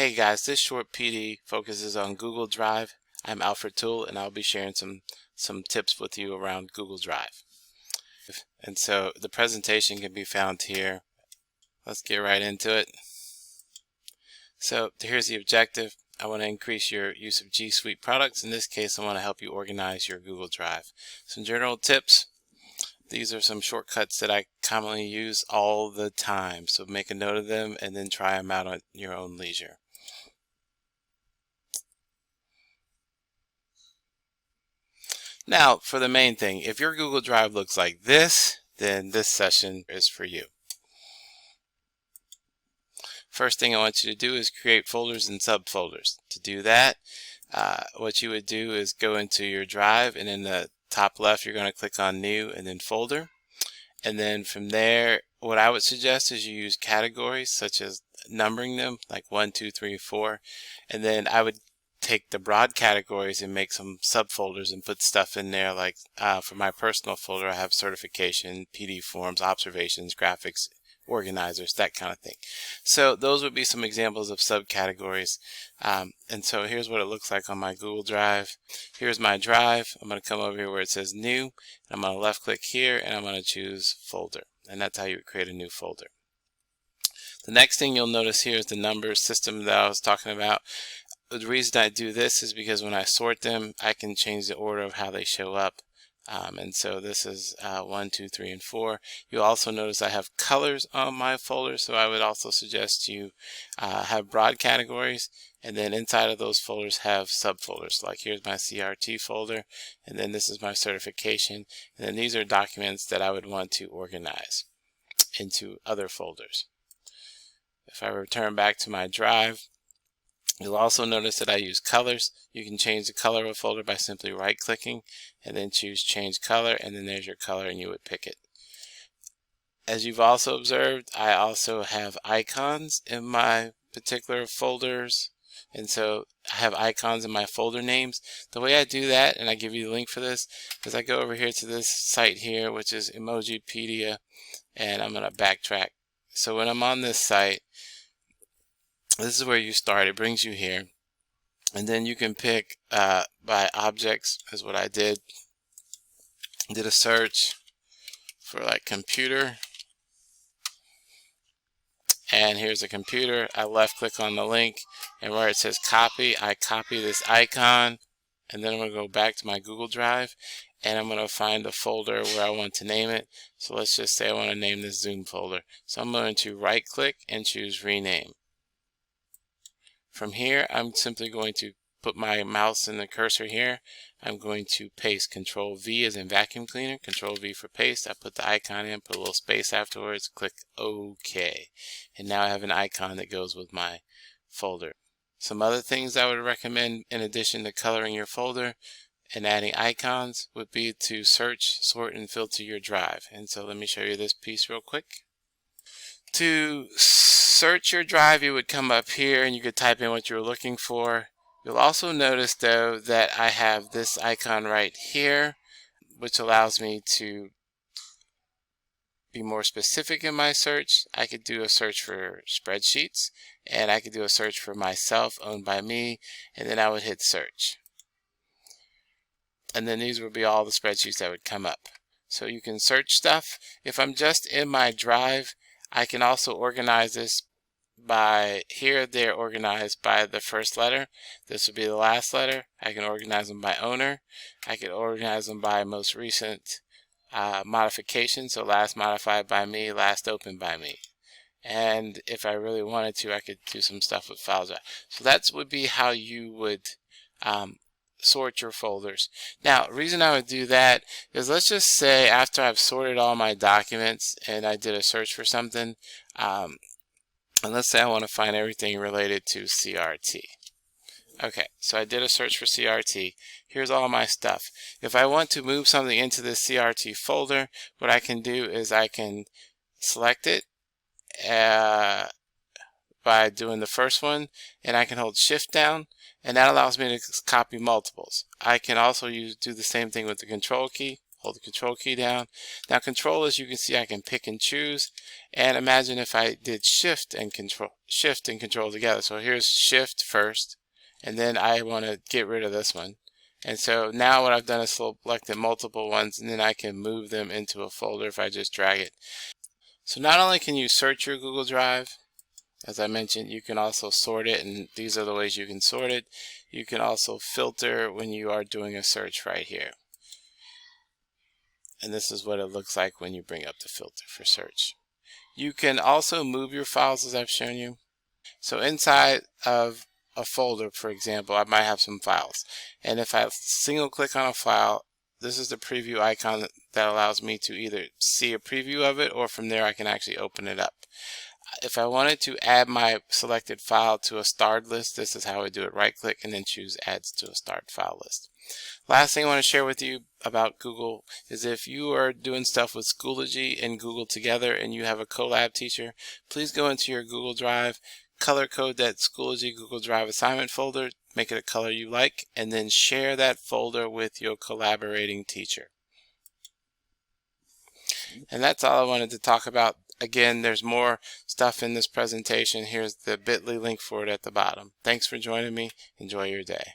Hey guys, this short PD focuses on Google Drive. I'm Alfred Toole and I'll be sharing some tips with you around Google Drive. And so the presentation can be found here. Let's get right into it. So here's the objective. I want to increase your use of G Suite products. In this case, I want to help you organize your Google Drive. Some general tips. These are some shortcuts that I commonly use all the time. So make a note of them and then try them out at your own leisure. Now, for the main thing, if your Google Drive looks like this, then this session is for you. First thing I want you to do is create folders and subfolders. To do that, what you would do is go into your Drive, and in the top left, you're going to click on New and then Folder. And then from there, what I would suggest is you use categories, such as numbering them, like 1, 2, 3, 4. And then I would take the broad categories and make some subfolders and put stuff in there, like for my personal folder I have certification, PD forms, observations, graphics, organizers, that kind of thing. So those would be some examples of subcategories. And so here's what it looks like on my Google Drive. Here's my drive. I'm going to come over here where it says New, and I'm going to left click here and I'm going to choose Folder, and that's how you would create a new folder. The next thing you'll notice here is the number system that I was talking about. The reason I do this is because when I sort them, I can change the order of how they show up. And so this is 1, 2, 3, and 4. You'll also notice I have colors on my folder, so I would also suggest you have broad categories, and then inside of those folders have subfolders. Like here's my CRT folder, and then this is my certification, and then these are documents that I would want to organize into other folders. If I return back to my drive, you'll also notice that I use colors. You can change the color of a folder by simply right-clicking and then choose Change Color, and then there's your color and you would pick it. As you've also observed, I also have icons in my particular folders, and so I have icons in my folder names. The way I do that, and I give you the link for this, is I go over here to this site here, which is Emojipedia, and I'm going to backtrack. So when I'm on this site, this is where you start. It brings you here, and then you can pick by objects, is what I did. Did a search for like computer, and here's a computer. I left click on the link, and where it says copy, I copy this icon, and then I'm going to go back to my Google Drive, and I'm going to find the folder where I want to name it. So let's just say I want to name this Zoom folder. So I'm going to right click and choose rename. From here, I'm simply going to put my mouse in the cursor here. I'm going to paste. Control V as in vacuum cleaner. Control V for paste. I put the icon in, put a little space afterwards, click OK. And now I have an icon that goes with my folder. Some other things I would recommend in addition to coloring your folder and adding icons would be to search, sort, and filter your drive. And so let me show you this piece real quick. To search your drive, you would come up here and you could type in what you're looking for. You'll also notice though that I have this icon right here, which allows me to be more specific in my search. I could do a search for spreadsheets, and I could do a search for myself, owned by me, and then I would hit search. And then these would be all the spreadsheets that would come up. So you can search stuff. If I'm just in my drive, I can also organize this by here. They're organized by the first letter. This would be the last letter. I can organize them by owner. I can organize them by most recent modification. So last modified by me, last opened by me. And if I really wanted to, I could do some stuff with file drive. So that would be how you would sort your folders. Now, the reason I would do that is, let's just say after I've sorted all my documents and I did a search for something, and let's say I want to find everything related to CRT. Okay, so I did a search for CRT. Here's all my stuff. If I want to move something into this CRT folder, what I can do is I can select it by doing the first one, and I can hold Shift down, and that allows me to copy multiples. I can also do the same thing with the Control key, Hold the control key down. Now control, as you can see, I can pick and choose. And imagine if I did shift and control together. So here's shift first, and then I want to get rid of this one. And so now what I've done is selected multiple ones, and then I can move them into a folder if I just drag it. So not only can you search your Google Drive, as I mentioned, you can also sort it, and these are the ways you can sort it. You can also filter when you are doing a search right here. And this is what it looks like when you bring up the filter for search. You can also move your files, as I've shown you. So inside of a folder, for example, I might have some files. And if I single click on a file, this is the preview icon that allows me to either see a preview of it, or from there I can actually open it up. If I wanted to add my selected file to a starred list, this is how I do it. Right click and then choose Add to a starred file list. Last thing I want to share with you about Google is if you are doing stuff with Schoology and Google together and you have a collab teacher, please go into your Google Drive, color code that Schoology Google Drive assignment folder, make it a color you like, and then share that folder with your collaborating teacher. And that's all I wanted to talk about. Again, there's more stuff in this presentation. Here's the bit.ly link for it at the bottom. Thanks for joining me. Enjoy your day.